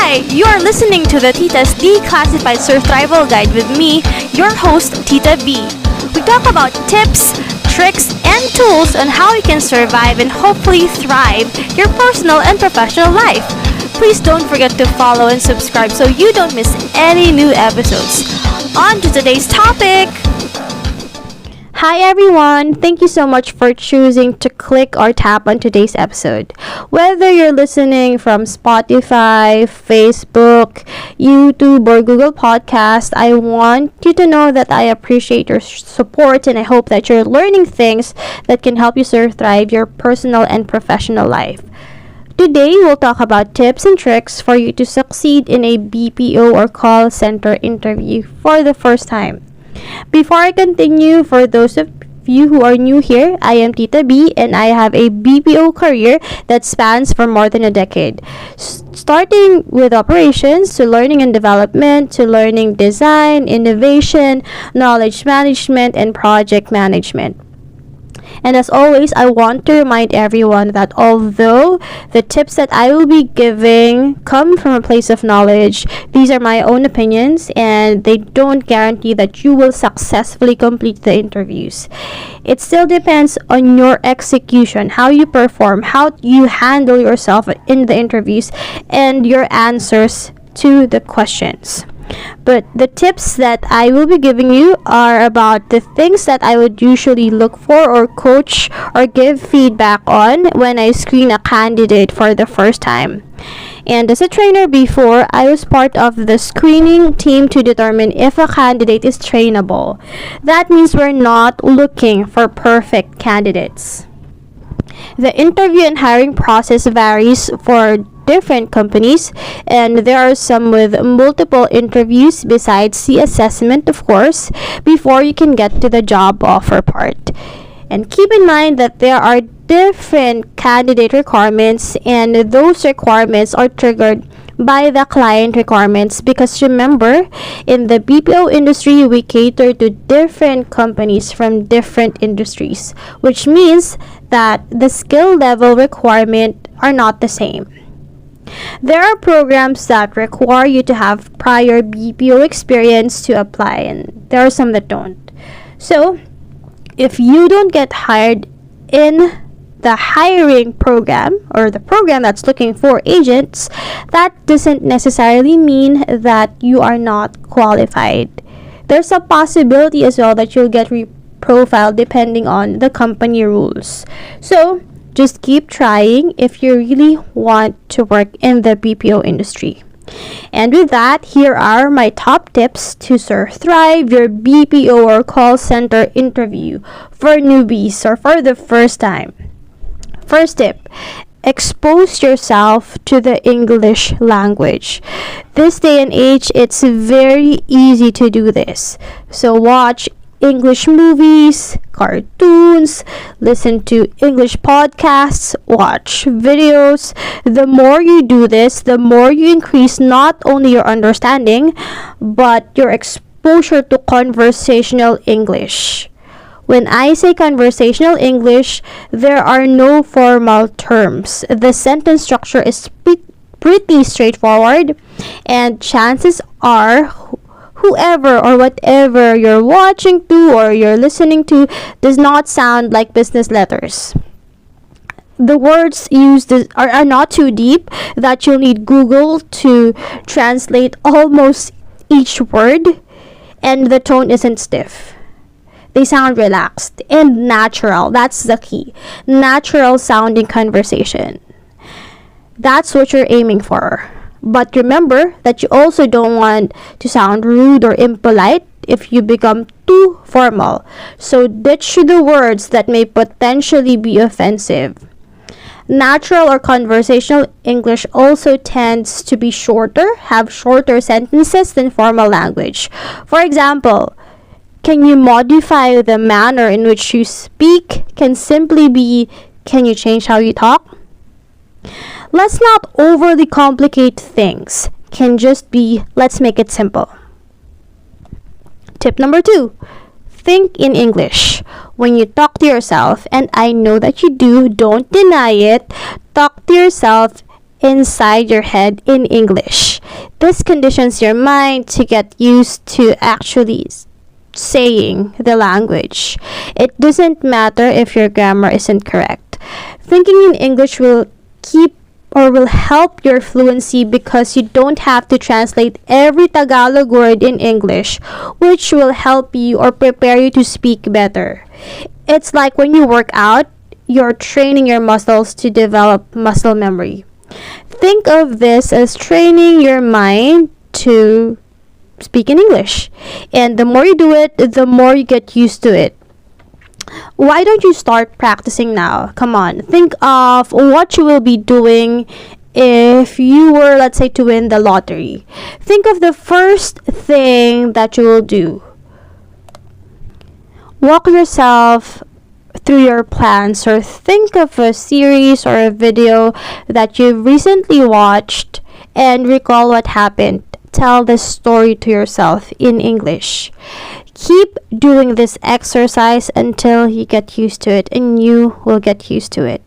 Hi, you are listening to the Tita's Declassified Surthrival Guide with me, your host, Tita B. We talk about tips, tricks, and tools on how you can survive and hopefully thrive your personal and professional life. Please don't forget to follow and subscribe so you don't miss any new episodes. On to today's topic! Hi everyone! Thank you so much for choosing to click or tap on today's episode. Whether you're listening from Spotify, Facebook, YouTube, or Google Podcast, I want you to know that I appreciate your support and I hope that you're learning things that can help you thrive your personal and professional life. Today, we'll talk about tips and tricks for you to succeed in a BPO or call center interview for the first time. Before I continue, for those of you who are new here, I am Tita B and I have a BPO career that spans for more than a decade. Starting with operations, to learning and development, to learning design, innovation, knowledge management, and project management. And as always, I want to remind everyone that although the tips that I will be giving come from a place of knowledge, these are my own opinions and they don't guarantee that you will successfully complete the interviews. It still depends on your execution, how you perform, how you handle yourself in the interviews, and your answers to the questions. But the tips that I will be giving you are about the things that I would usually look for or coach or give feedback on when I screen a candidate for the first time. And as a trainer before, I was part of the screening team to determine if a candidate is trainable. That means we're not looking for perfect candidates. The interview and hiring process varies for different companies, and there are some with multiple interviews besides the assessment, of course, before you can get to the job offer part. And keep in mind that there are different candidate requirements, and those requirements are triggered by the client requirements, because remember, in the BPO industry, we cater to different companies from different industries, which means that the skill level requirement are not the same. There are programs that require you to have prior BPO experience to apply, and there are some that don't. So, if you don't get hired in the hiring program or the program that's looking for agents, that doesn't necessarily mean that you are not qualified. There's a possibility as well that you'll get reprofiled depending on the company rules. So, just keep trying if you really want to work in the BPO industry. And with that, here are my top tips to thrive your BPO or call center interview for newbies or for the first time. First tip, expose yourself to the English language. This day and age, it's very easy to do this. So watch English movies, cartoons, listen to English podcasts, watch videos. The more you do this, the more you increase not only your understanding, but your exposure to conversational English. When I say conversational English, there are no formal terms. The sentence structure is pretty straightforward, and chances are whoever or whatever you're watching to or you're listening to does not sound like business letters. The words used are not too deep that you'll need Google to translate almost each word, and the tone isn't stiff. They sound relaxed and natural. That's the key. Natural sounding conversation. That's what you're aiming for. But remember that you also don't want to sound rude or impolite if you become too formal. So ditch the words that may potentially be offensive. Natural or conversational English also tends to be shorter, have shorter sentences than formal language. For example, can you modify the manner in which you speak? Can simply be, can you change how you talk? Let's not overly complicate things. Can just be, let's make it simple. Tip number 2, think in English. When you talk to yourself, and I know that you do, don't deny it, talk to yourself inside your head in English. This conditions your mind to get used to actually saying the language. It doesn't matter if your grammar isn't correct. Thinking in English will keep or will help your fluency because you don't have to translate every Tagalog word in English, which will help you or prepare you to speak better. It's like when you work out, you're training your muscles to develop muscle memory. Think of this as training your mind to speak in English. And the more you do it, the more you get used to it. Why don't you start practicing now? Come on, think of what you will be doing if you were, let's say, to win the lottery. Think of the first thing that you will do. Walk yourself through your plans, or think of a series or a video that you've recently watched and recall what happened. Tell the story to yourself in English. Keep doing this exercise until you get used to it, and you will get used to it.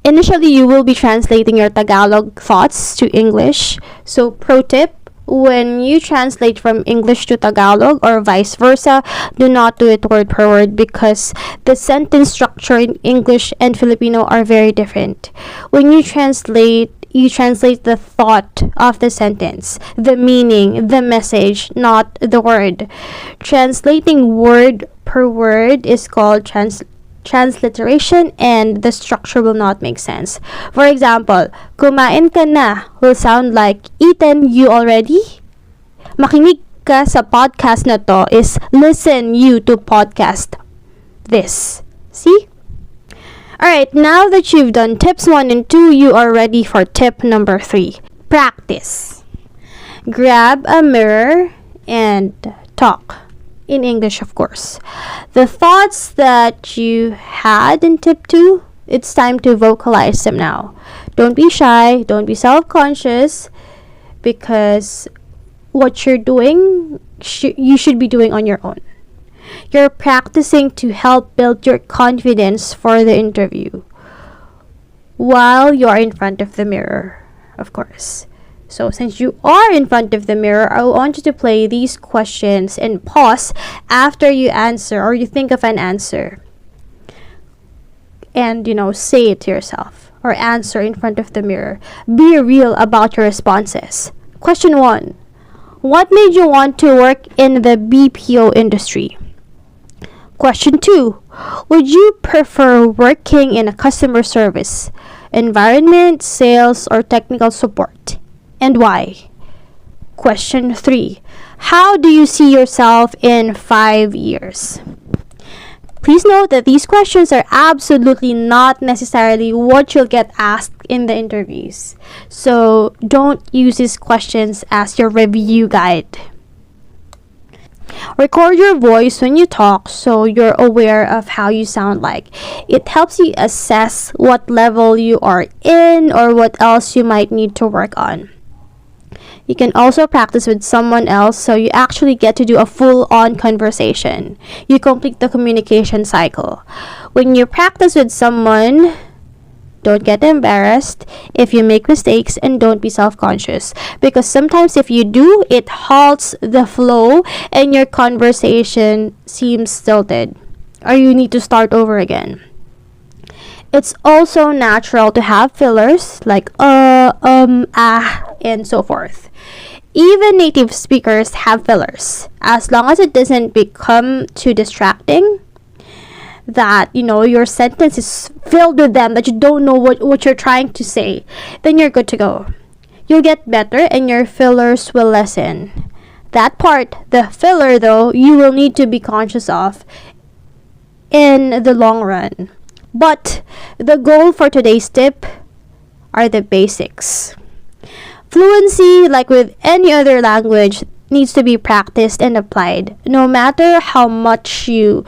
Initially, you will be translating your Tagalog thoughts to English. So, pro tip, when you translate from English to Tagalog or vice versa, do not do it word per word because the sentence structure in English and Filipino are very different. When you translate the thought of the sentence, the meaning, the message, not the word. Translating word per word is called transliteration, and the structure will not make sense. For example, kumain ka na will sound like eaten you already. Makinig ka sa podcast na to is listen you to podcast this. See? Alright, now that you've done tips 1 and 2, you are ready for tip number 3. Practice. Grab a mirror and talk. In English, of course. The thoughts that you had in tip 2, it's time to vocalize them now. Don't be shy, don't be self-conscious, because what you're doing, you should be doing on your own. You're practicing to help build your confidence for the interview while you're in front of the mirror, of course. So since you are in front of the mirror, I want you to play these questions and pause after you answer or you think of an answer. And, say it to yourself or answer in front of the mirror. Be real about your responses. Question 1. What made you want to work in the BPO industry? Question 2. Would you prefer working in a customer service, environment, sales, or technical support? And why? Question 3. How do you see yourself in 5 years? Please note that these questions are absolutely not necessarily what you'll get asked in the interviews. So don't use these questions as your review guide. Record your voice when you talk so you're aware of how you sound like. It helps you assess what level you are in or what else you might need to work on. You can also practice with someone else so you actually get to do a full-on conversation. You complete the communication cycle. When you practice with someone, don't get embarrassed if you make mistakes, and don't be self-conscious, because sometimes if you do, it halts the flow and your conversation seems stilted or you need to start over again. It's also natural to have fillers like and so forth. Even native speakers have fillers. As long as it doesn't become too distracting, that your sentence is filled with them, that you don't know what you're trying to say, then you're good to go. You'll get better and your fillers will lessen. That part, the filler though, you will need to be conscious of in the long run. But the goal for today's tip are the basics. Fluency, like with any other language, needs to be practiced and applied. No matter how much you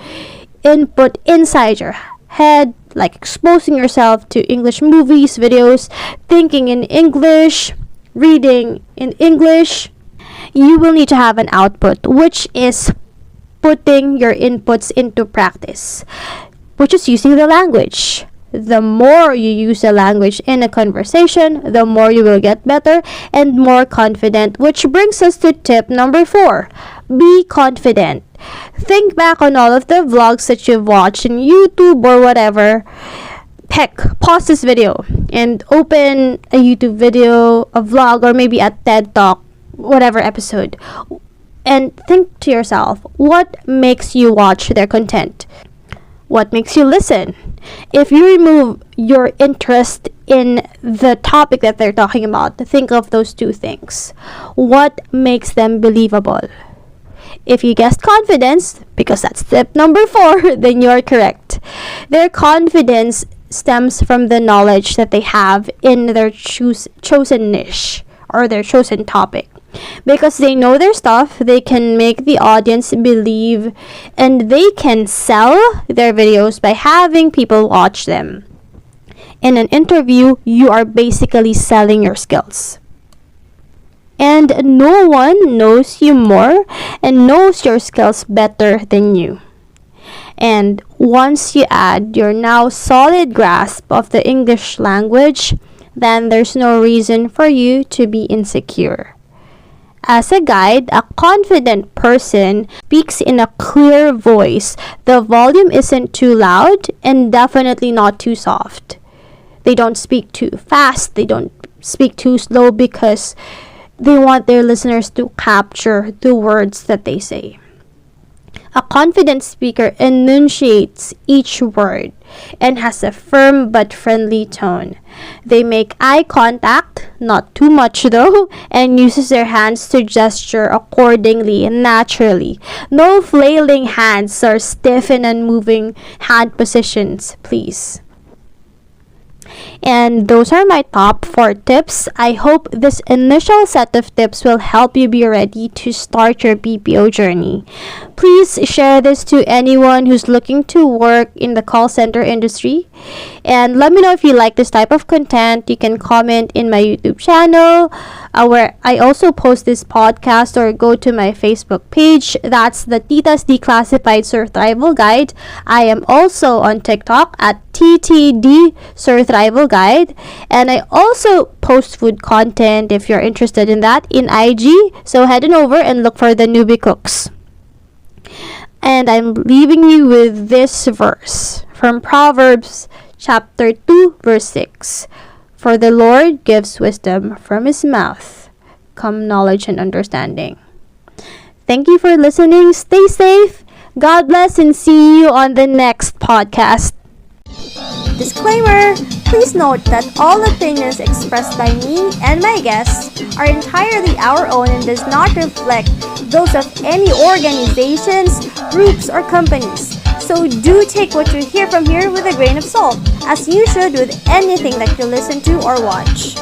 input inside your head, like exposing yourself to English movies, videos, thinking in English, reading in English, you will need to have an output, which is putting your inputs into practice, which is using the language. The more you use the language in a conversation, the more you will get better and more confident, which brings us to tip number 4. Be confident. Think back on all of the vlogs that you've watched on YouTube or whatever. Pause this video and open a YouTube video, a vlog, or maybe a TED Talk, whatever episode. And think to yourself, what makes you watch their content? What makes you listen? If you remove your interest in the topic that they're talking about, think of those two things. What makes them believable? If you guessed confidence, because that's tip number 4, then you're correct. Their confidence stems from the knowledge that they have in their chosen niche or their chosen topic. Because they know their stuff, they can make the audience believe, and they can sell their videos by having people watch them. In an interview, you are basically selling your skills. And no one knows you more and knows your skills better than you. And once you add your now solid grasp of the English language, then there's no reason for you to be insecure. As a guide, a confident person speaks in a clear voice. The volume isn't too loud and definitely not too soft. They don't speak too fast, they don't speak too slow because they want their listeners to capture the words that they say. A confident speaker enunciates each word and has a firm but friendly tone. They make eye contact, not too much though, and uses their hands to gesture accordingly and naturally. No flailing hands or stiff and unmoving hand positions, please. And those are my top 4 tips. I hope this initial set of tips will help you be ready to start your BPO journey. Please share this to anyone who's looking to work in the call center industry. And let me know if you like this type of content. You can comment in my YouTube channel, where I also post this podcast, or go to my Facebook page. That's the Tita's Declassified Surthrival Guide. I am also on TikTok at TTDSurthrival Guide, and I also post food content if you're interested in that in IG. So head on over and look for the Newbie Cooks. And I'm leaving you with this verse from Proverbs chapter 2 verse 6. For the Lord gives wisdom, from his mouth come knowledge and understanding. Thank you for listening. Stay safe. God bless, and see you on the next podcast. Disclaimer! Please note that all opinions expressed by me and my guests are entirely our own and does not reflect those of any organizations, groups, or companies. So do take what you hear from here with a grain of salt, as you should with anything that you listen to or watch.